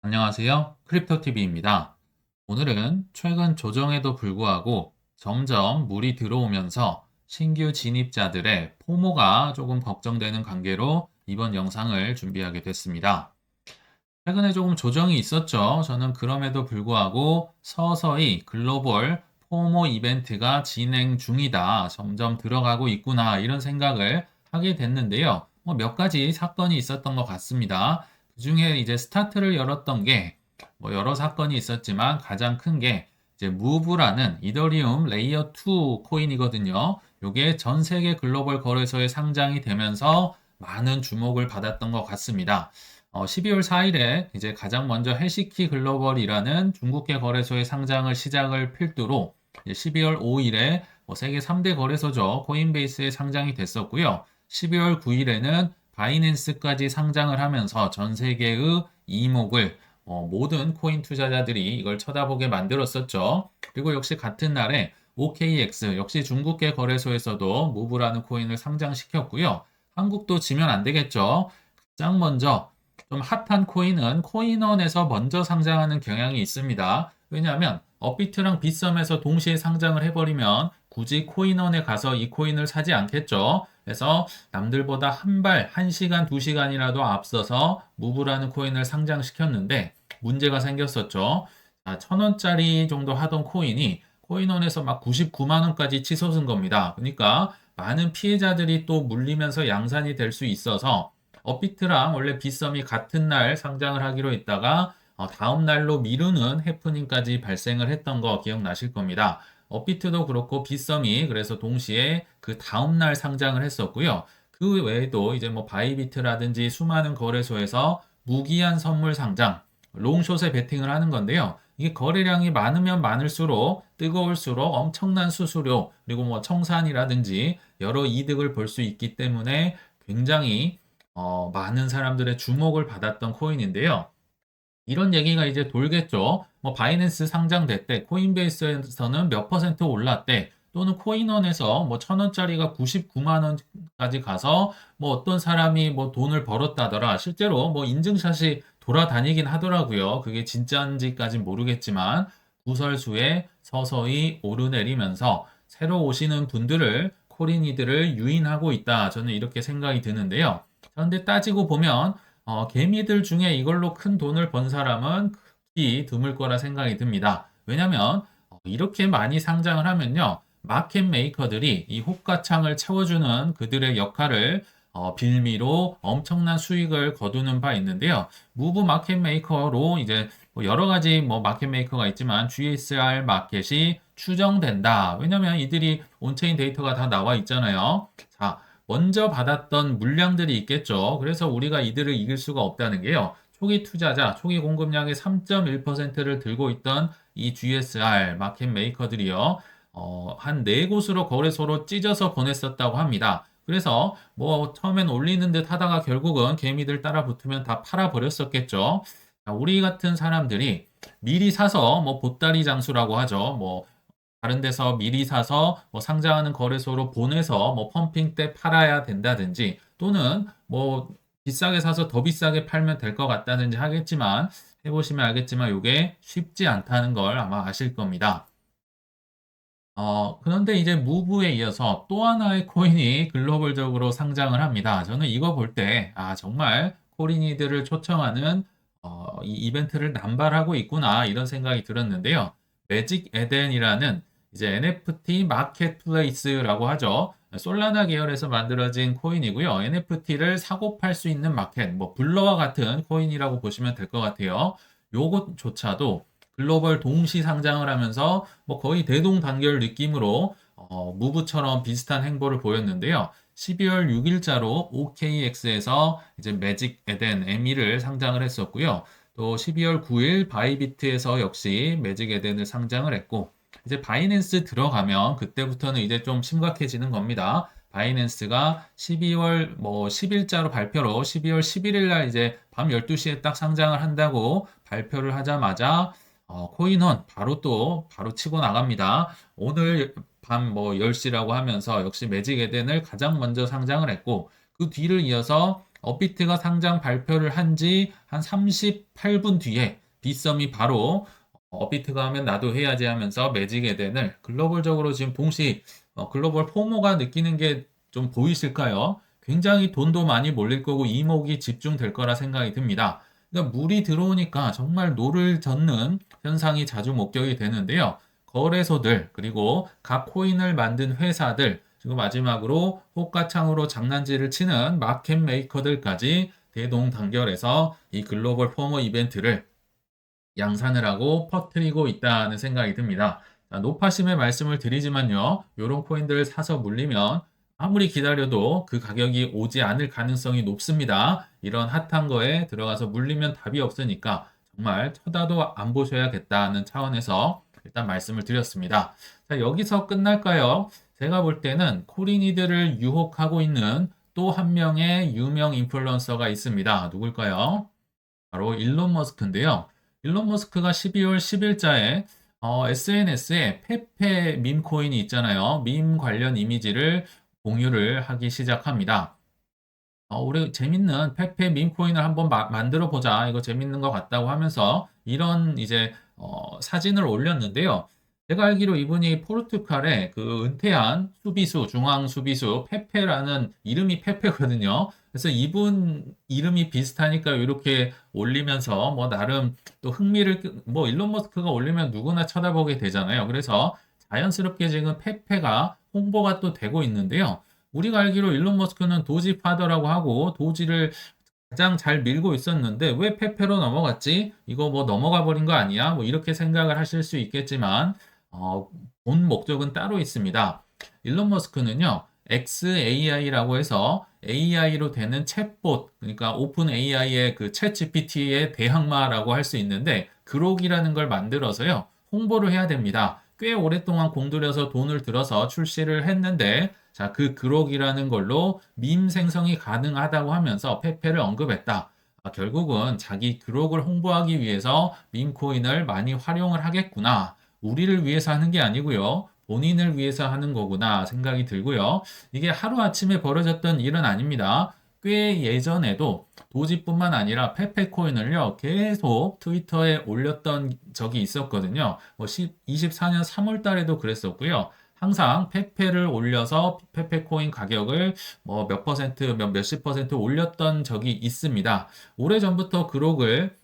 안녕하세요. 크립토TV입니다. 오늘은 최근 조정에도 불구하고 점점 물이 들어오면서 신규 진입자들의 포모가 조금 걱정되는 관계로 이번 영상을 준비하게 됐습니다. 최근에 조금 조정이 있었죠. 저는 그럼에도 불구하고 서서히 글로벌 포모 이벤트가 진행 중이다. 점점 들어가고 있구나. 이런 생각을 하게 됐는데요. 몇 가지 사건이 있었던 것 같습니다. 그중에 이제 스타트를 열었던 게 여러 사건이 있었지만 가장 큰 게 이제 무브라는 이더리움 레이어 2 코인이거든요. 이게 전 세계 글로벌 거래소에 상장이 되면서 많은 주목을 받았던 것 같습니다. 12월 4일에 이제 가장 먼저 해시키 글로벌이라는 중국계 거래소의 상장을 시작을 필두로 12월 5일에 세계 3대 거래소죠. 코인베이스에 상장이 됐었고요. 12월 9일에는 바이낸스까지 상장을 하면서 전 세계의 이목을 모든 코인 투자자들이 이걸 쳐다보게 만들었었죠. 그리고 역시 같은 날에 OKX 역시 중국계 거래소에서도 무브라는 코인을 상장시켰고요. 한국도 지면 안 되겠죠. 가장 먼저 좀 핫한 코인은 코인원에서 먼저 상장하는 경향이 있습니다. 왜냐하면 업비트랑 빗썸에서 동시에 상장을 해버리면 굳이 코인원에 가서 이 코인을 사지 않겠죠. 그래서 남들보다 한 발, 1시간, 2시간이라도 앞서서 무브라는 코인을 상장시켰는데 문제가 생겼었죠. 1,000원짜리 정도 하던 코인이 코인원에서 막 99만 원까지 치솟은 겁니다. 그러니까 많은 피해자들이 또 물리면서 양산이 될 수 있어서 업비트랑 원래 빗썸이 같은 날 상장을 하기로 했다가 다음 날로 미루는 해프닝까지 발생을 했던 거 기억나실 겁니다. 업비트도 그렇고 빗썸이 그래서 동시에 그 다음 날 상장을 했었고요. 그 외에도 이제 바이비트라든지 수많은 거래소에서 무기한 선물 상장, 롱숏에 베팅을 하는 건데요. 이게 거래량이 많으면 많을수록 뜨거울수록 엄청난 수수료 그리고 청산이라든지 여러 이득을 볼 수 있기 때문에 굉장히 많은 사람들의 주목을 받았던 코인인데요. 이런 얘기가 이제 돌겠죠. 바이낸스 상장됐대, 코인베이스에서는 몇 퍼센트 올랐대, 또는 코인원에서 1,000원짜리가 99만 원까지 가서 어떤 사람이 돈을 벌었다더라. 실제로 인증샷이 돌아다니긴 하더라고요. 그게 진짜인지까진 모르겠지만 구설수에 서서히 오르내리면서 새로 오시는 분들을 코린이들을 유인하고 있다. 저는 이렇게 생각이 드는데요. 그런데 따지고 보면 개미들 중에 이걸로 큰 돈을 번 사람은 극히 드물 거라 생각이 듭니다. 왜냐면 이렇게 많이 상장을 하면요. 마켓 메이커들이 이 호가창을 채워주는 그들의 역할을 빌미로 엄청난 수익을 거두는 바 있는데요. 무브 마켓 메이커로 이제 여러 가지 마켓 메이커가 있지만 GSR 마켓이 추정된다. 왜냐면 이들이 온체인 데이터가 다 나와 있잖아요. 자, 먼저 받았던 물량들이 있겠죠. 그래서 우리가 이들을 이길 수가 없다는 게요. 초기 투자자, 초기 공급량의 3.1%를 들고 있던 이 GSR 마켓 메이커들이요. 한 네 곳으로 거래소로 찢어서 보냈었다고 합니다. 그래서 처음엔 올리는 듯 하다가 결국은 개미들 따라 붙으면 다 팔아버렸었겠죠. 자, 우리 같은 사람들이 미리 사서 보따리 장수라고 하죠. 다른 데서 미리 사서 상장하는 거래소로 보내서 펌핑 때 팔아야 된다든지 또는 비싸게 사서 더 비싸게 팔면 될 것 같다든지 하겠지만 해보시면 알겠지만 이게 쉽지 않다는 걸 아마 아실 겁니다. 그런데 이제 무브에 이어서 또 하나의 코인이 글로벌적으로 상장을 합니다. 저는 이거 볼 때, 정말 코린이들을 초청하는 이 이벤트를 남발하고 있구나, 이런 생각이 들었는데요. 매직 에덴이라는 이제 NFT 마켓플레이스라고 하죠. 솔라나 계열에서 만들어진 코인이고요. NFT를 사고 팔 수 있는 마켓, 블러와 같은 코인이라고 보시면 될 것 같아요. 요것조차도 글로벌 동시 상장을 하면서 거의 대동단결 느낌으로 무브처럼 비슷한 행보를 보였는데요. 12월 6일자로 OKX에서 이제 매직 에덴 ME를 상장을 했었고요. 또 12월 9일 바이비트에서 역시 매직 에덴을 상장을 했고 이제 바이낸스 들어가면 그때부터는 이제 좀 심각해지는 겁니다. 바이낸스가 12월 10일자로 발표로 12월 11일 날 이제 밤 12시에 딱 상장을 한다고 발표를 하자마자 코인원 바로 치고 나갑니다. 오늘 밤 10시라고 하면서 역시 매직 에덴을 가장 먼저 상장을 했고 그 뒤를 이어서 업비트가 상장 발표를 한 지 한 38분 뒤에 빗썸이 바로 업비트가 하면 나도 해야지 하면서 매직 에덴을 글로벌적으로 지금 동시 글로벌 포모가 느끼는 게 좀 보이실까요? 굉장히 돈도 많이 몰릴 거고 이목이 집중될 거라 생각이 듭니다. 그러니까 물이 들어오니까 정말 노를 젓는 현상이 자주 목격이 되는데요. 거래소들 그리고 각 코인을 만든 회사들 그리고 마지막으로 호가창으로 장난질을 치는 마켓 메이커들까지 대동단결해서 이 글로벌 포모 이벤트를 양산을 하고 퍼뜨리고 있다는 생각이 듭니다. 자, 노파심의 말씀을 드리지만요. 이런 코인들을 사서 물리면 아무리 기다려도 그 가격이 오지 않을 가능성이 높습니다. 이런 핫한 거에 들어가서 물리면 답이 없으니까 정말 쳐다도 안 보셔야겠다는 차원에서 일단 말씀을 드렸습니다. 자, 여기서 끝날까요? 제가 볼 때는 코린이들을 유혹하고 있는 또 한 명의 유명 인플루언서가 있습니다. 누굴까요? 바로 일론 머스크인데요. 일론 머스크가 12월 10일자에 SNS에 페페 밈 코인이 있잖아요. 밈 관련 이미지를 공유를 하기 시작합니다. 우리 재밌는 페페 밈 코인을 한번 만들어 보자. 이거 재밌는 것 같다고 하면서 이런 이제 사진을 올렸는데요. 제가 알기로 이분이 포르투갈의 그 은퇴한 수비수, 중앙 수비수 페페라는 이름이 페페거든요. 그래서 이분 이름이 비슷하니까 이렇게 올리면서 뭐 나름 또 흥미를 뭐 일론 머스크가 올리면 누구나 쳐다보게 되잖아요. 그래서 자연스럽게 지금 페페가 홍보가 또 되고 있는데요. 우리가 알기로 일론 머스크는 도지 파더라고 하고 도지를 가장 잘 밀고 있었는데 왜 페페로 넘어갔지? 이거 뭐 넘어가 버린 거 아니야? 뭐 이렇게 생각을 하실 수 있겠지만 어, 본 목적은 따로 있습니다. 일론 머스크는요. XAI라고 해서 AI로 되는 챗봇, 그러니까 오픈 AI의 그 챗 GPT의 대항마라고 할 수 있는데 그록이라는 걸 만들어서요. 홍보를 해야 됩니다. 꽤 오랫동안 공들여서 돈을 들어서 출시를 했는데 자, 그 그록이라는 걸로 밈 생성이 가능하다고 하면서 페페를 언급했다. 결국은 자기 그록을 홍보하기 위해서 밈 코인을 많이 활용을 하겠구나. 우리를 위해서 하는 게 아니고요. 본인을 위해서 하는 거구나 생각이 들고요. 이게 하루아침에 벌어졌던 일은 아닙니다. 꽤 예전에도 도지뿐만 아니라 페페코인을요, 계속 트위터에 올렸던 적이 있었거든요. 24년 3월 달에도 그랬었고요. 항상 페페를 올려서 페페코인 가격을 뭐 몇 퍼센트, 몇십 퍼센트 올렸던 적이 있습니다. 오래전부터 그록을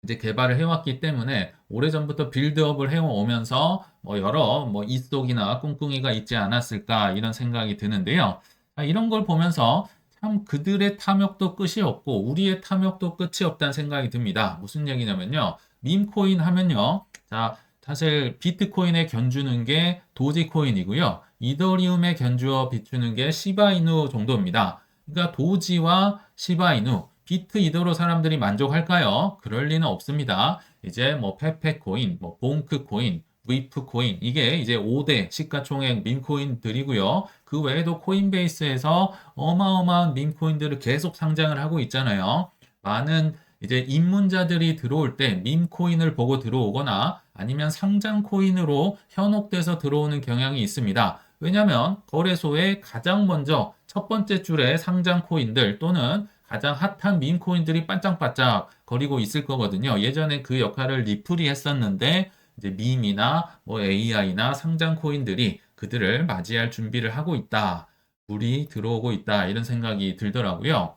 이제 개발을 해왔기 때문에 오래전부터 빌드업을 해오면서 뭐 여러 뭐 이속이나 꿍꿍이가 있지 않았을까 이런 생각이 드는데요. 이런 걸 보면서 참 그들의 탐욕도 끝이 없고 우리의 탐욕도 끝이 없다는 생각이 듭니다. 무슨 얘기냐면요. 밈코인 하면요. 자, 사실 비트코인에 견주는 게 도지코인이고요. 이더리움에 견주어 비추는 게 시바이누 정도입니다. 그러니까 도지와 시바이누 비트 이더로 사람들이 만족할까요? 그럴 리는 없습니다. 이제 뭐 페페코인, 뭐 봉크코인, 위프코인 이게 이제 5대 시가총액 밈코인들이고요. 그 외에도 코인베이스에서 어마어마한 밈코인들을 계속 상장을 하고 있잖아요. 많은 이제 입문자들이 들어올 때 밈코인을 보고 들어오거나 아니면 상장 코인으로 현혹돼서 들어오는 경향이 있습니다. 왜냐하면 거래소에 가장 먼저 첫 번째 줄에 상장 코인들 또는 가장 핫한 밈 코인들이 반짝반짝 거리고 있을 거거든요. 예전에 그 역할을 리플이 했었는데 이제 밈이나 뭐 AI나 상장 코인들이 그들을 맞이할 준비를 하고 있다. 물이 들어오고 있다. 이런 생각이 들더라고요.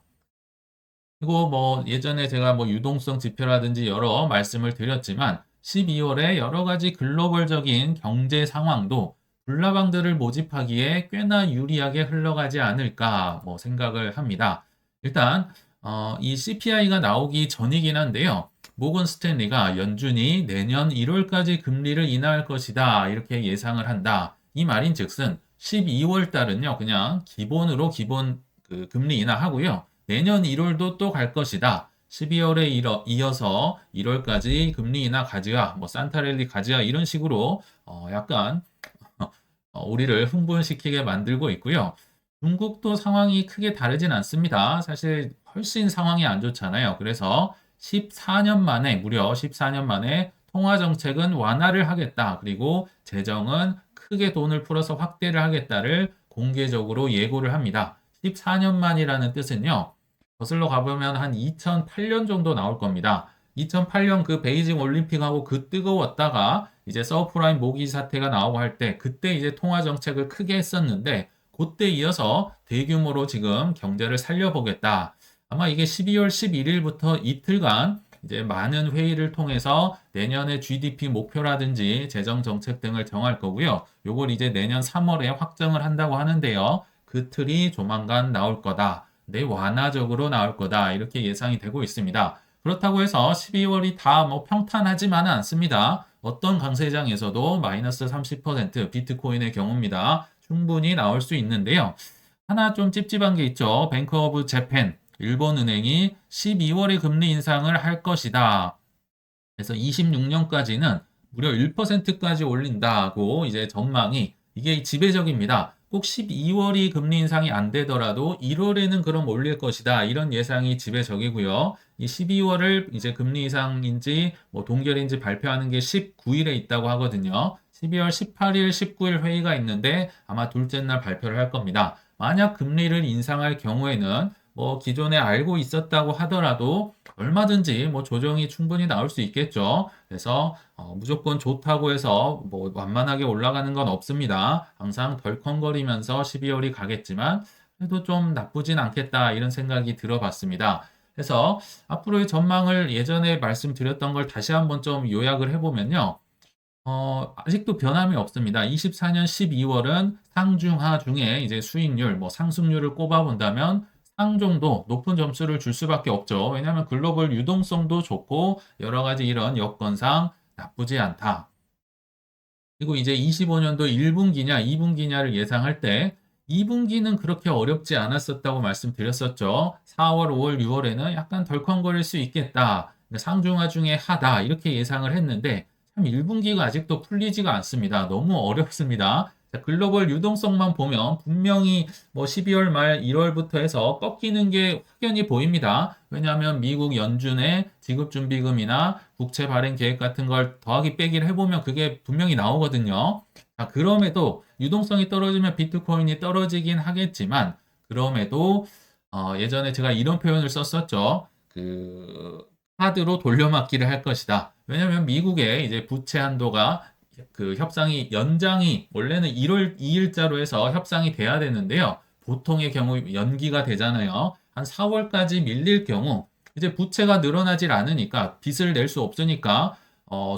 그리고 뭐 예전에 제가 뭐 유동성 지표라든지 여러 말씀을 드렸지만 12월에 여러 가지 글로벌적인 경제 상황도 불나방들을 모집하기에 꽤나 유리하게 흘러가지 않을까 뭐 생각을 합니다. 일단 이 CPI가 나오기 전이긴 한데요. 모건 스탠리가 연준이 내년 1월까지 금리를 인하할 것이다 이렇게 예상을 한다. 이 말인즉슨 12월 달은요 그냥 기본으로 기본 그 금리 인하하고요. 내년 1월도 또 갈 것이다. 12월에 이어서 1월까지 금리 인하 가즈아, 뭐 산타랠리 가즈아 이런 식으로 약간 우리를 흥분시키게 만들고 있고요. 중국도 상황이 크게 다르진 않습니다. 사실 훨씬 상황이 안 좋잖아요. 그래서 14년 만에, 무려 14년 만에 통화 정책은 완화를 하겠다. 그리고 재정은 크게 돈을 풀어서 확대를 하겠다를 공개적으로 예고를 합니다. 14년 만이라는 뜻은요. 거슬러 가보면 한 2008년 정도 나올 겁니다. 2008년 그 베이징 올림픽하고 그 뜨거웠다가 이제 서프라임 모기 사태가 나오고 할 때 그때 이제 통화 정책을 크게 했었는데 그때 이어서 대규모로 지금 경제를 살려보겠다. 아마 이게 12월 11일부터 이틀간 이제 많은 회의를 통해서 내년의 GDP 목표라든지 재정 정책 등을 정할 거고요. 요걸 이제 내년 3월에 확정을 한다고 하는데요. 그 틀이 조만간 나올 거다. 네, 완화적으로 나올 거다. 이렇게 예상이 되고 있습니다. 그렇다고 해서 12월이 다 뭐 평탄하지만은 않습니다. 어떤 강세장에서도 마이너스 30% 비트코인의 경우입니다. 충분히 나올 수 있는데요. 하나 좀 찝찝한 게 있죠. 뱅크 오브 재팬, 일본은행이 12월에 금리 인상을 할 것이다. 그래서 26년까지는 무려 1%까지 올린다고 이제 전망이 이게 지배적입니다. 꼭 12월이 금리 인상이 안 되더라도 1월에는 그럼 올릴 것이다. 이런 예상이 지배적이고요. 이 12월을 이제 금리 인상인지 뭐 동결인지 발표하는 게 19일에 있다고 하거든요. 12월 18일, 19일 회의가 있는데 아마 둘째 날 발표를 할 겁니다. 만약 금리를 인상할 경우에는 뭐 기존에 알고 있었다고 하더라도 얼마든지 뭐 조정이 충분히 나올 수 있겠죠. 그래서 무조건 좋다고 해서 뭐 완만하게 올라가는 건 없습니다. 항상 덜컹거리면서 12월이 가겠지만 그래도 좀 나쁘진 않겠다 이런 생각이 들어봤습니다. 그래서 앞으로의 전망을 예전에 말씀드렸던 걸 다시 한번 좀 요약을 해보면요. 아직도 변함이 없습니다. 24년 12월은 상중하 중에 이제 수익률, 뭐 상승률을 꼽아본다면 상 정도 높은 점수를 줄 수밖에 없죠. 왜냐하면 글로벌 유동성도 좋고 여러 가지 이런 여건상 나쁘지 않다. 그리고 이제 25년도 1분기냐, 2분기냐를 예상할 때 2분기는 그렇게 어렵지 않았었다고 말씀드렸었죠. 4월, 5월, 6월에는 약간 덜컹거릴 수 있겠다. 상중하 중에 하다. 이렇게 예상을 했는데 참 1분기가 아직도 풀리지가 않습니다. 너무 어렵습니다. 자, 글로벌 유동성만 보면 분명히 뭐 12월 말 1월부터 해서 꺾이는 게 확연히 보입니다. 왜냐하면 미국 연준의 지급준비금이나 국채 발행 계획 같은 걸 더하기 빼기를 해보면 그게 분명히 나오거든요. 자, 그럼에도 유동성이 떨어지면 비트코인이 떨어지긴 하겠지만 그럼에도 예전에 제가 이런 표현을 썼었죠. 그 카드로 돌려막기를 할 것이다. 왜냐하면 미국의 이제 부채 한도가 그 협상이 연장이 원래는 1월 2일자로 해서 협상이 돼야 되는데요. 보통의 경우 연기가 되잖아요. 한 4월까지 밀릴 경우 이제 부채가 늘어나질 않으니까 빚을 낼 수 없으니까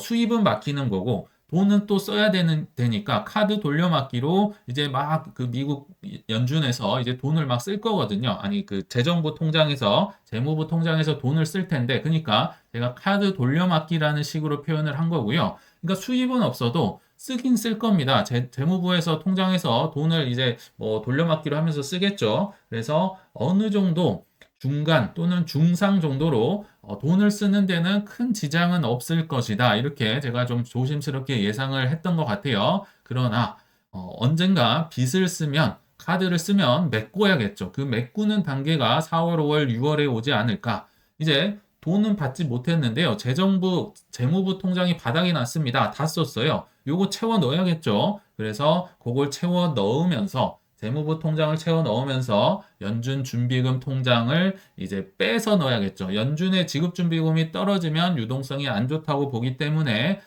수입은 막히는 거고 돈은 또 써야 되니까 카드 돌려막기로 이제 막 그 미국 연준에서 이제 돈을 막 쓸 거거든요. 아니 그 재정부 통장에서 재무부 통장에서 돈을 쓸 텐데 그러니까 제가 카드 돌려막기라는 식으로 표현을 한 거고요. 그러니까 수입은 없어도 쓰긴 쓸 겁니다. 재무부에서 통장에서 돈을 이제 뭐 돌려막기로 하면서 쓰겠죠. 그래서 어느 정도 중간 또는 중상 정도로 돈을 쓰는 데는 큰 지장은 없을 것이다. 이렇게 제가 좀 조심스럽게 예상을 했던 것 같아요. 그러나 언젠가 빚을 쓰면 카드를 쓰면 메꿔야겠죠. 그 메꾸는 단계가 4월, 5월, 6월에 오지 않을까. 이제 돈은 받지 못했는데요. 재무부 통장이 바닥이 났습니다. 다 썼어요. 요거 채워 넣어야겠죠. 그래서 그걸 채워 넣으면서 재무부 통장을 채워 넣으면서 연준 준비금 통장을 이제 빼서 넣어야겠죠. 연준의 지급 준비금이 떨어지면 유동성이 안 좋다고 보기 때문에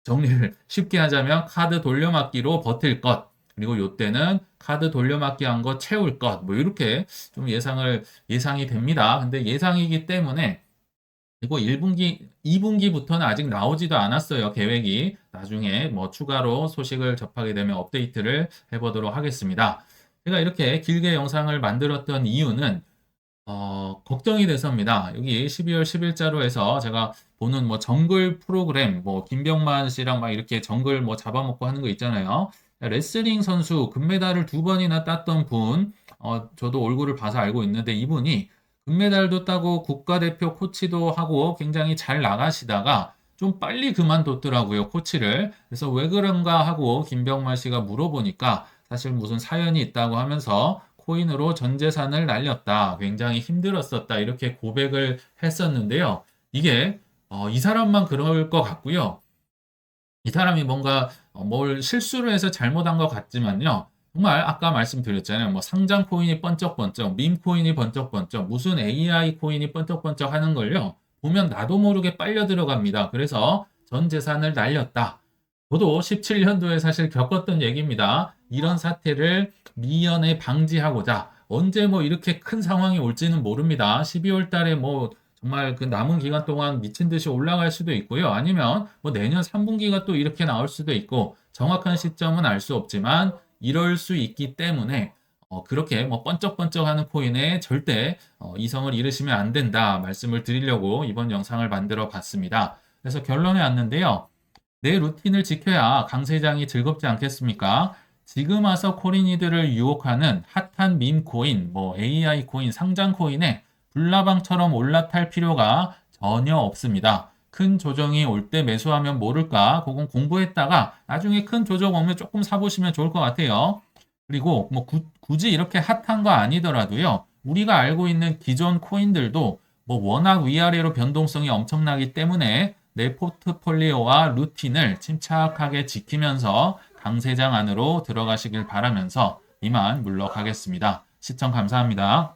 정리를 쉽게 하자면 카드 돌려막기로 버틸 것. 그리고 요때는 카드 돌려막기 한 거 채울 것. 뭐 이렇게 좀 예상이 됩니다. 근데 예상이기 때문에 그리고 1분기, 2분기부터는 아직 나오지도 않았어요. 계획이. 나중에 뭐 추가로 소식을 접하게 되면 업데이트를 해보도록 하겠습니다. 제가 이렇게 길게 영상을 만들었던 이유는 걱정이 돼서입니다. 여기 12월 10일자로 해서 제가 보는 뭐 정글 프로그램, 뭐 김병만 씨랑 막 이렇게 정글 뭐 잡아먹고 하는 거 있잖아요. 레슬링 선수 금메달을 2번이나 땄던 분, 저도 얼굴을 봐서 알고 있는데 이분이 금메달도 따고 국가대표 코치도 하고 굉장히 잘 나가시다가 좀 빨리 그만뒀더라고요, 코치를. 그래서 왜 그런가 하고 김병만 씨가 물어보니까 사실 무슨 사연이 있다고 하면서 코인으로 전 재산을 날렸다. 굉장히 힘들었었다. 이렇게 고백을 했었는데요. 이게 이 사람만 그럴 것 같고요. 이 사람이 뭔가 뭘 실수를 해서 잘못한 것 같지만요. 정말 아까 말씀드렸잖아요. 뭐 상장 코인이 번쩍번쩍, 밈 코인이 번쩍번쩍, 무슨 AI 코인이 번쩍번쩍 하는 걸요. 보면 나도 모르게 빨려 들어갑니다. 그래서 전 재산을 날렸다. 저도 17년도에 사실 겪었던 얘기입니다. 이런 사태를 미연에 방지하고자 언제 뭐 이렇게 큰 상황이 올지는 모릅니다. 12월 달에 뭐 정말 그 남은 기간 동안 미친 듯이 올라갈 수도 있고요. 아니면 뭐 내년 3분기가 또 이렇게 나올 수도 있고 정확한 시점은 알 수 없지만 이럴 수 있기 때문에 그렇게 뭐 번쩍번쩍하는 코인에 절대 이성을 잃으시면 안 된다 말씀을 드리려고 이번 영상을 만들어 봤습니다. 그래서 결론에 왔는데요. 내 루틴을 지켜야 강세장이 즐겁지 않겠습니까? 지금 와서 코린이들을 유혹하는 핫한 밈 코인, 뭐 AI 코인, 상장 코인에 불나방처럼 올라탈 필요가 전혀 없습니다. 큰 조정이 올 때 매수하면 모를까? 그건 공부했다가 나중에 큰 조정 오면 조금 사보시면 좋을 것 같아요. 그리고 뭐 굳이 이렇게 핫한 거 아니더라도요. 우리가 알고 있는 기존 코인들도 뭐 워낙 위아래로 변동성이 엄청나기 때문에 내 포트폴리오와 루틴을 침착하게 지키면서 강세장 안으로 들어가시길 바라면서 이만 물러가겠습니다. 시청 감사합니다.